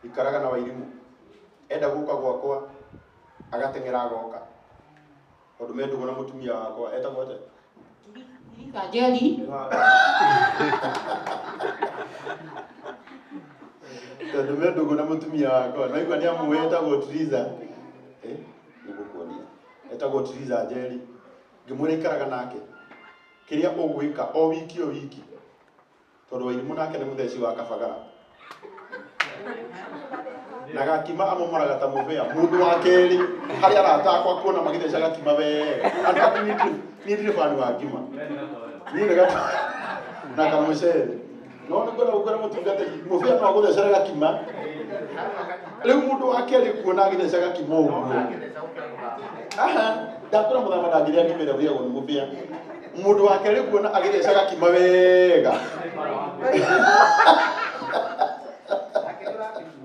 ikaraga na Wairimu enda guka gwakwa agatengera agoka ondu mendugo na mutumia wakwa etagwo ate Kajeli tondu mendugo na mutumia wakwa na igwa ni amwetagwo Triza nigukuonia etagwo Triza Njeri ngimwira ikaraga nake kiria ugwika o wiki tondu Wairimu nake ni mutheci wa kabagara na gakima amomoraga ta mubea mundu wa keri haria aratakwa kuona magitheca gakima wega ati ni ndire fani wa ngima ni ndaga na kamucere no ni ngona gukora mutungate mubea no guthecera gakima riu mundu wa keri kuona agitheca gakima uguo ndakora muthama ndangire ngimira buriago ni mubea mundu wa keri kuona agitheca gakima wega